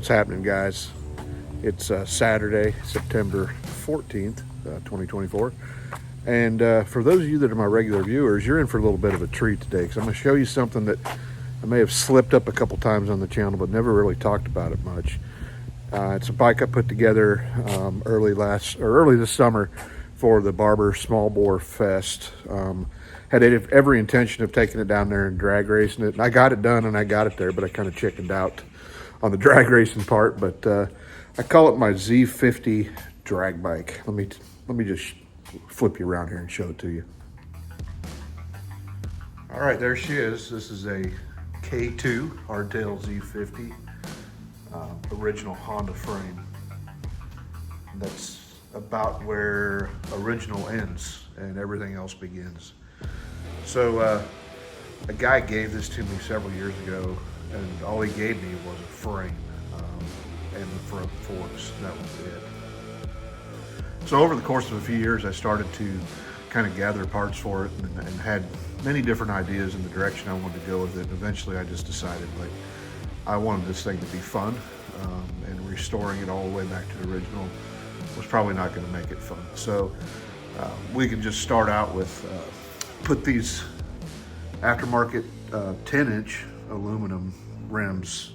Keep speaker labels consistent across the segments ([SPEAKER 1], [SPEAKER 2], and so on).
[SPEAKER 1] What's happening, guys? It's Saturday, September 14th, 2024. And for those of you that are my regular viewers, you're in for a little bit of a treat today, because I'm going to show you something that I may have slipped up a couple times on the channel, but never really talked about it much. It's a bike I put together early this summer for the Barber Small Bore Fest. Had every intention of taking it down there and drag racing it, and I got it done and I got it there, but I kind of chickened out on the drag racing part. But I call it my Z50 drag bike. Let me just flip you around here and show it to you. All right, there she is. This is a K2 hardtail Z50, original Honda frame. That's about where original ends and everything else begins. So a guy gave this to me several years ago, and all he gave me was a frame and the front forks. That was it. So over the course of a few years, I started to kind of gather parts for it, and had many different ideas in the direction I wanted to go with it. And eventually I just decided, like, I wanted this thing to be fun, and restoring it all the way back to the original was probably not going to make it fun. So we can just start out with put these aftermarket 10-inch aluminum rims,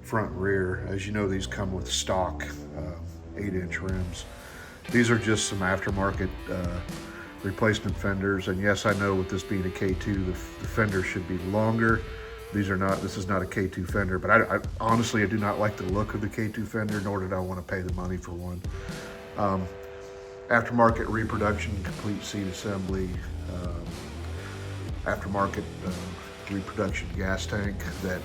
[SPEAKER 1] front and rear. As you know, these come with stock 8-inch rims. These are just some aftermarket replacement fenders. And yes, I know with this being a K2, the fender should be longer. This is not a K2 fender, but I honestly, I do not like the look of the K2 fender, nor did I want to pay the money for one. Aftermarket reproduction, complete seat assembly, aftermarket reproduction gas tank that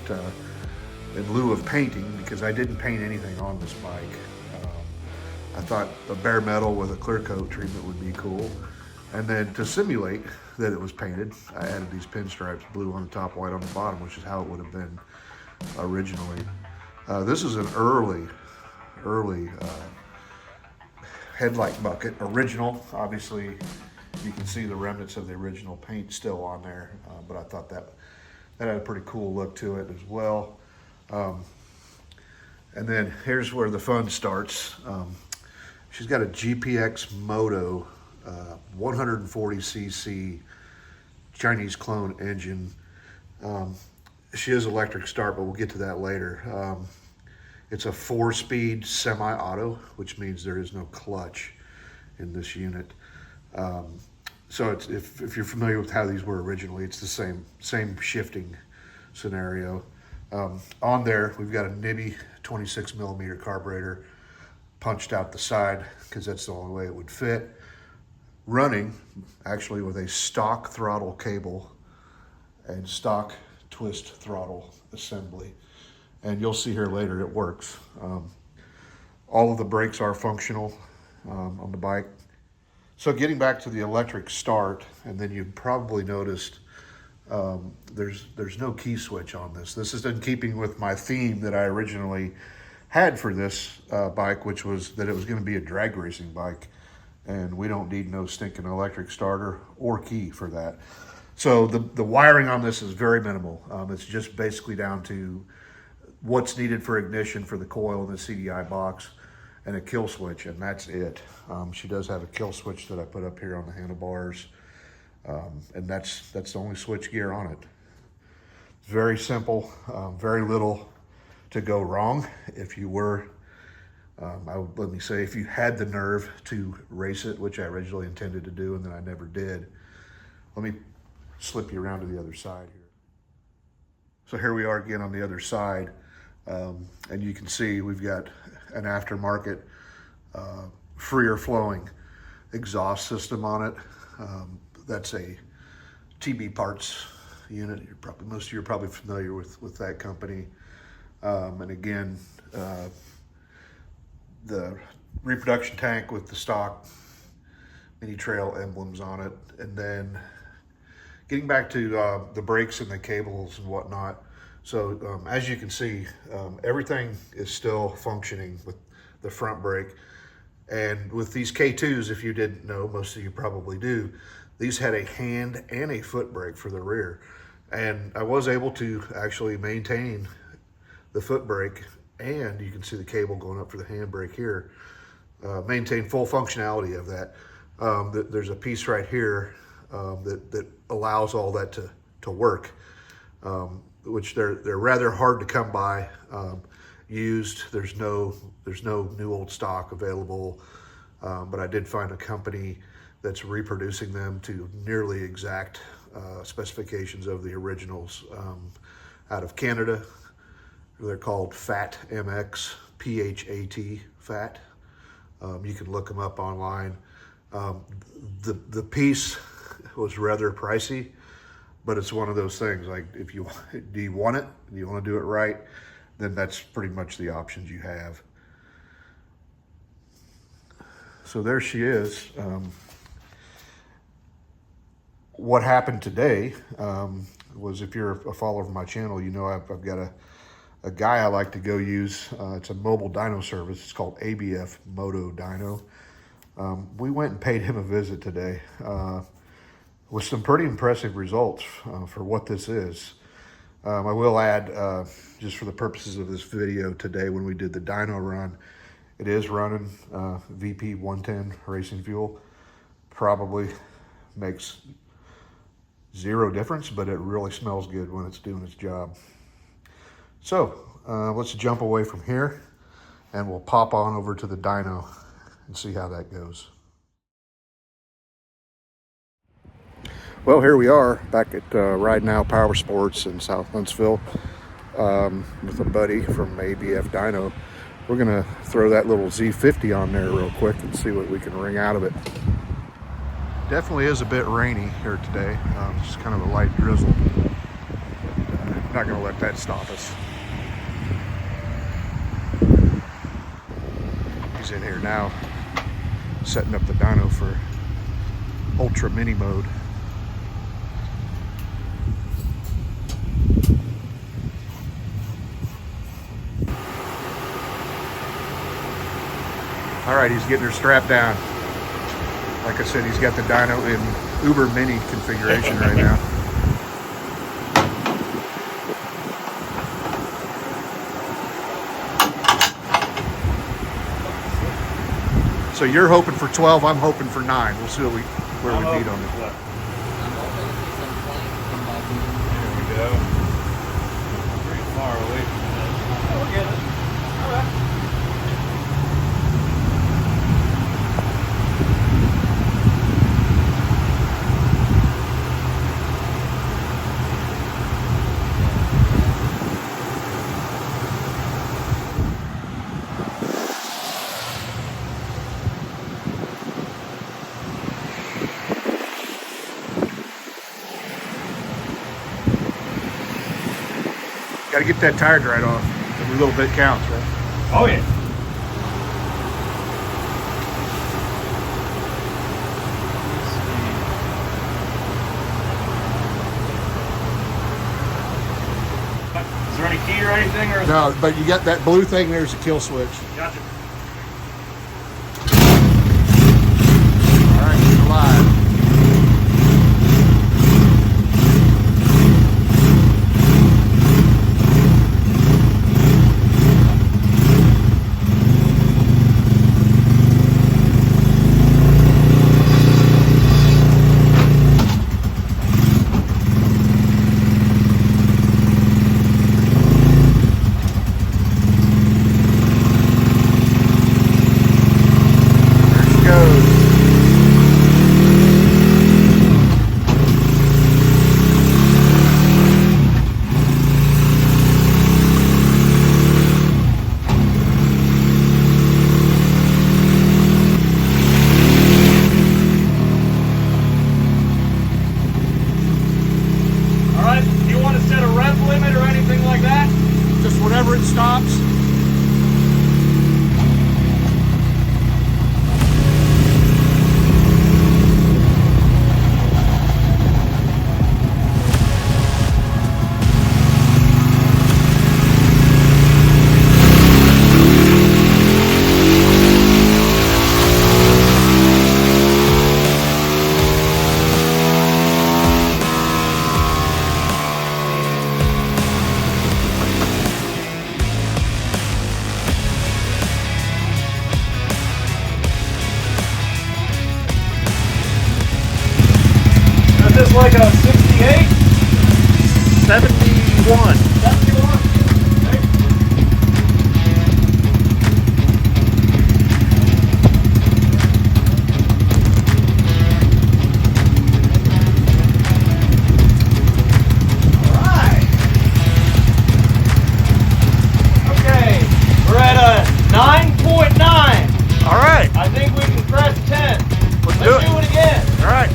[SPEAKER 1] in lieu of painting, because I didn't paint anything on this bike, I thought a bare metal with a clear coat treatment would be cool. And then to simulate that it was painted, I added these pinstripes, blue on the top, white on the bottom, which is how it would have been originally. This is an early headlight bucket, original. Obviously, you can see the remnants of the original paint still on there, but I thought that had a pretty cool look to it as well. And then here's where the fun starts. She's got a GPX Moto 140cc Chinese clone engine. She is electric start, but we'll get to that later. It's a 4-speed semi-auto, which means there is no clutch in this unit. So if you're familiar with how these were originally, it's the same shifting scenario. On there, we've got a Nibby 26 millimeter carburetor punched out the side, because that's the only way it would fit. Running actually with a stock throttle cable and stock twist throttle assembly. And you'll see here later it works. All of the brakes are functional on the bike. So getting back to the electric start, and then you probably noticed there's no key switch on this. This is in keeping with my theme that I originally had for this bike, which was that it was going to be a drag racing bike, and we don't need no stinking electric starter or key for that. So the wiring on this is very minimal. It's just basically down to what's needed for ignition for the coil and the CDI box, and a kill switch, and that's it. She does have a kill switch that I put up here on the handlebars, and that's the only switch gear on it. It's very simple, very little to go wrong. If you were, let me say, if you had the nerve to race it, which I originally intended to do and then I never did. Let me slip you around to the other side here. So here we are again on the other side, and you can see we've got an aftermarket freer flowing exhaust system on it. That's a TB Parts unit. Most of you are probably familiar with that company. And again, the reproduction tank with the stock mini trail emblems on it. And then getting back to the brakes and the cables and whatnot. So as you can see, everything is still functioning with the front brake. And with these K2s, if you didn't know, most of you probably do, these had a hand and a foot brake for the rear. And I was able to actually maintain the foot brake and you can see the cable going up for the handbrake here. Maintain full functionality of that. There's a piece right here that allows all that to work, which they're rather hard to come by. Used, there's no new old stock available, but I did find a company that's reproducing them to nearly exact specifications of the originals out of Canada. They're called FAT MX, PHAT, FAT. You can look them up online. The piece was rather pricey, but it's one of those things, like, if you do you want it, do you want to do it right, then that's pretty much the options you have. So there she is. What happened today was, if you're a follower of my channel, you know I've got a guy I like to go use. It's a mobile dyno service. It's called ABF Moto Dyno. We went and paid him a visit today with some pretty impressive results for what this is. I will add, just for the purposes of this video today, when we did the dyno run, it is running VP 110 racing fuel. Probably makes zero difference, but it really smells good when it's doing its job. So let's jump away from here and we'll pop on over to the dyno and see how that goes. Well, here we are back at Ride Now Power Sports in South Huntsville with a buddy from ABF Dyno. We're gonna throw that little Z50 on there real quick and see what we can wring out of it. Definitely is a bit rainy here today. Just kind of a light drizzle. But, not gonna let that stop us. He's in here now, setting up the dyno for ultra mini mode. All right, he's getting her strapped down. Like I said, he's got the dyno in Uber Mini configuration right now. So you're hoping for 12, I'm hoping for 9. We'll see where we beat on it.
[SPEAKER 2] There we go. Pretty far away from that. Oh, we'll get it. All right.
[SPEAKER 1] Got to get that tire dried off. Every little bit counts, right?
[SPEAKER 2] Oh, yeah. Is there any key or anything? Or
[SPEAKER 1] No, but you got that blue thing there's a kill switch.
[SPEAKER 2] Gotcha.
[SPEAKER 1] All right, we're live. Goes.
[SPEAKER 2] like a 68?
[SPEAKER 3] 71.
[SPEAKER 2] 71? Okay. Alright. Okay, we're at a 9.9.
[SPEAKER 3] All right,
[SPEAKER 2] I think we can press 10.
[SPEAKER 3] let's
[SPEAKER 2] Let's do it again.
[SPEAKER 3] All right.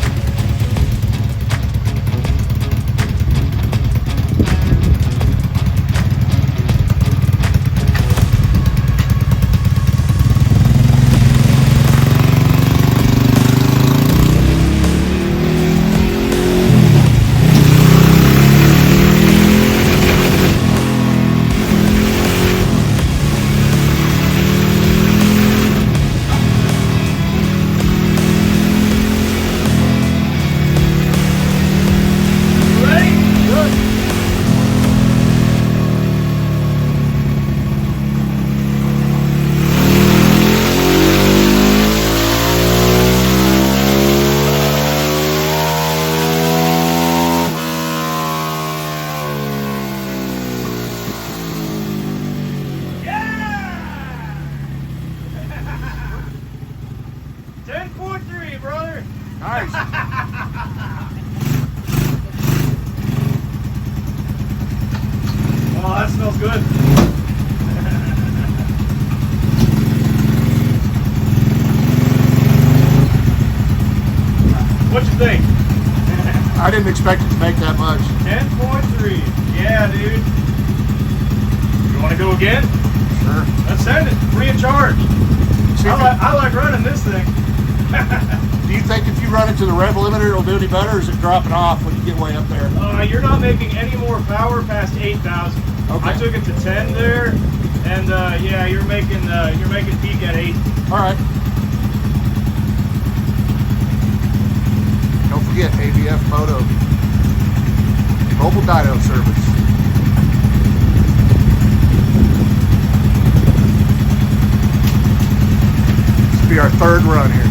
[SPEAKER 2] Ready? Good. Yeah! 10.3, brother.
[SPEAKER 3] Nice.
[SPEAKER 2] Oh, that smells good. What you think?
[SPEAKER 3] I didn't expect it to make that much.
[SPEAKER 2] 10.3. Yeah, dude. You want to go again?
[SPEAKER 3] Sure.
[SPEAKER 2] Let's send it. Free of charge.
[SPEAKER 3] See if
[SPEAKER 2] I like running this thing.
[SPEAKER 3] Do you think if you run it to the rev limiter, it'll do any better, or is it dropping off when you get way up there?
[SPEAKER 2] You're not making any more power past 8,000.
[SPEAKER 3] Okay.
[SPEAKER 2] I took it to 10 there, and yeah, you're making peak at 8.
[SPEAKER 3] All right. Don't forget ABF Moto. Mobile dyno service. This will be our third run here.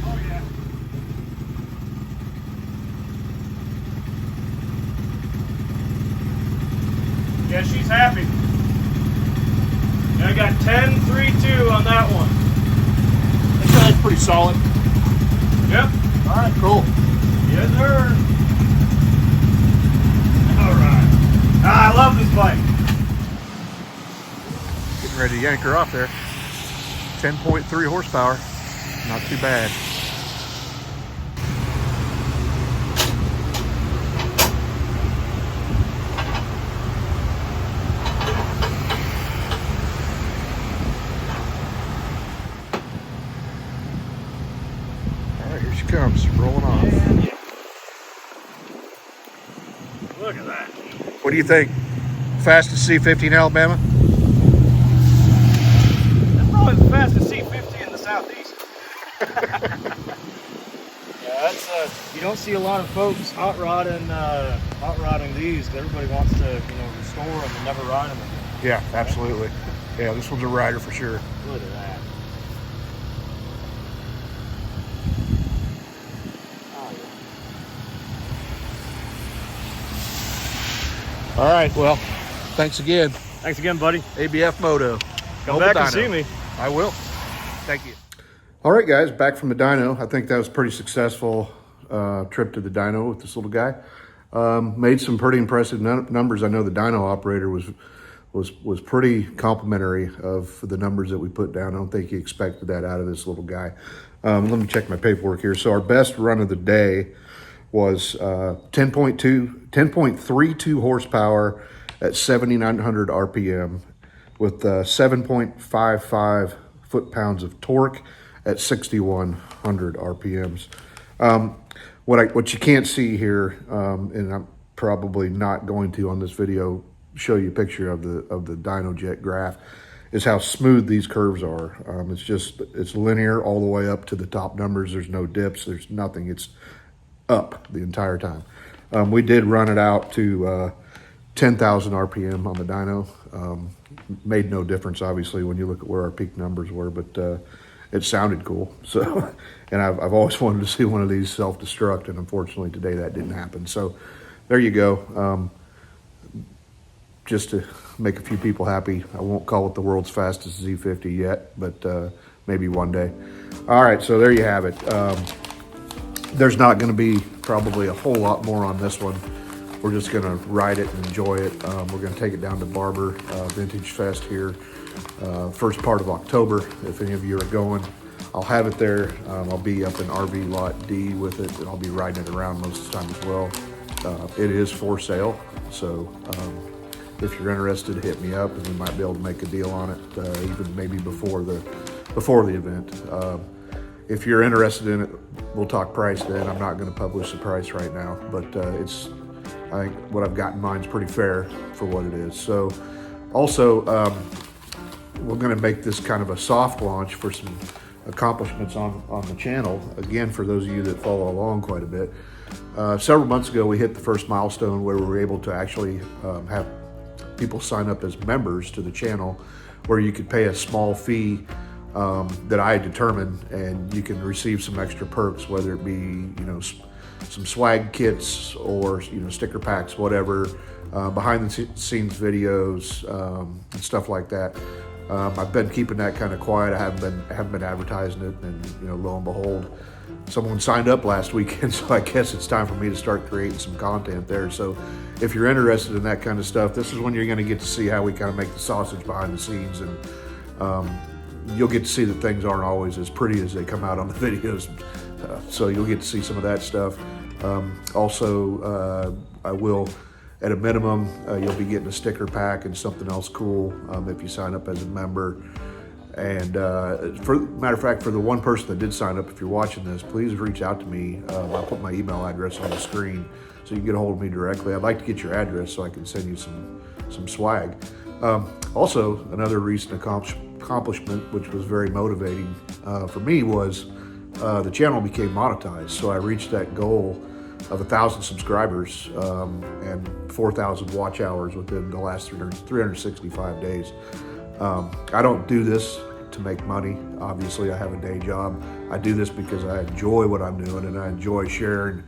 [SPEAKER 2] Oh yeah. Yeah, she's happy. And I got 10.32 on that one.
[SPEAKER 3] That's pretty solid.
[SPEAKER 2] Yep.
[SPEAKER 3] All right, cool.
[SPEAKER 2] Yes, sir. All right. I love this bike.
[SPEAKER 3] Getting ready to yank her off there. 10.3 horsepower. Not too bad. All right, here she comes, rolling off.
[SPEAKER 2] Look at that.
[SPEAKER 3] What do you think? Fastest C50 in Alabama?
[SPEAKER 2] That's probably the fastest C50 in the southeast. Yeah, that's you don't see a lot of folks hot rodding these. Everybody wants to, restore them and never ride them again.
[SPEAKER 3] Yeah, absolutely. Yeah, this one's a rider for sure.
[SPEAKER 2] Look at that. Oh, yeah.
[SPEAKER 3] All right, well, thanks again.
[SPEAKER 2] Thanks again, buddy.
[SPEAKER 3] ABF Moto.
[SPEAKER 2] Come
[SPEAKER 3] Mobile
[SPEAKER 2] back and
[SPEAKER 3] dyno.
[SPEAKER 2] see me.
[SPEAKER 3] I will. Thank you.
[SPEAKER 1] All right, guys, back from the dyno. I think that was a pretty successful trip to the dyno with this little guy. Made some pretty impressive numbers. I know the dyno operator was was pretty complimentary of the numbers that we put down. I don't think he expected that out of this little guy. Let me check my paperwork here. So our best run of the day was 10.32 horsepower at 7,900 RPM with 7.55 foot-pounds of torque at 6,100 RPMs. What you can't see here, and I'm probably not going to on this video show you a picture of the Dyno Jet graph, is how smooth these curves are. It's linear all the way up to the top numbers. There's no dips, there's nothing. It's up the entire time. We did run it out to 10,000 RPM on the dyno. Made no difference, obviously, when you look at where our peak numbers were, but it sounded cool. So, and I've always wanted to see one of these self-destruct, and unfortunately today that didn't happen. So there you go. Just to make a few people happy. I won't call it the world's fastest Z50 yet, but maybe one day. All right, so there you have it. There's not going to be probably a whole lot more on this one. We're just going to ride it and enjoy it. We're going to take it down to Barber Vintage Fest here, first part of October. If any of you are going, I'll have it there. I'll be up in RV Lot D with it, and I'll be riding it around most of the time as well. It is for sale, so if you're interested, hit me up, and we might be able to make a deal on it, even maybe before the event. If you're interested in it, we'll talk price then. I'm not going to publish the price right now, but I think what I've got in mind is pretty fair for what it is. So also, we're going to make this kind of a soft launch for some accomplishments on the channel. Again, for those of you that follow along quite a bit, several months ago, we hit the first milestone where we were able to actually have people sign up as members to the channel, where you could pay a small fee that I determined, and you can receive some extra perks, whether it be, some swag kits or, sticker packs, whatever, behind the scenes videos, and stuff like that. I've been keeping that kind of quiet. I haven't been advertising it, and lo and behold, someone signed up last weekend, so I guess it's time for me to start creating some content there. So if you're interested in that kind of stuff, this is when you're going to get to see how we kind of make the sausage behind the scenes, and you'll get to see that things aren't always as pretty as they come out on the videos. So you'll get to see some of that stuff. Also, I will, at a minimum, you'll be getting a sticker pack and something else cool if you sign up as a member. And matter of fact, for the one person that did sign up, if you're watching this, please reach out to me. I'll put my email address on the screen so you can get a hold of me directly. I'd like to get your address so I can send you some swag. Also, another recent accomplishment, which was very motivating for me, was the channel became monetized. So I reached that goal of 1,000 subscribers and 4,000 watch hours within the last 365 days. I don't do this to make money. Obviously, I have a day job. I do this because I enjoy what I'm doing, and I enjoy sharing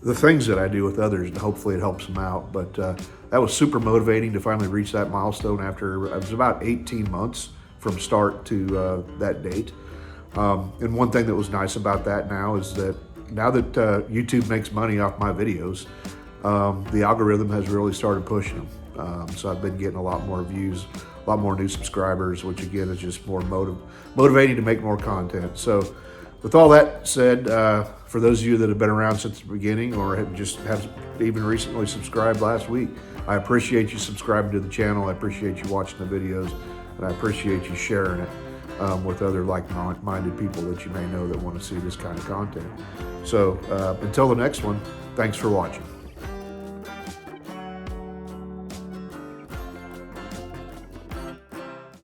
[SPEAKER 1] the things that I do with others, and hopefully it helps them out. But that was super motivating to finally reach that milestone after, it was about 18 months from start to that date. And one thing that was nice about that now is that now that YouTube makes money off my videos, the algorithm has really started pushing them. So I've been getting a lot more views, a lot more new subscribers, which again is just more motivating to make more content. So with all that said, for those of you that have been around since the beginning or have even recently subscribed last week, I appreciate you subscribing to the channel. I appreciate you watching the videos, and I appreciate you sharing it with other like-minded people that you may know that want to see this kind of content. So until the next one, thanks for watching.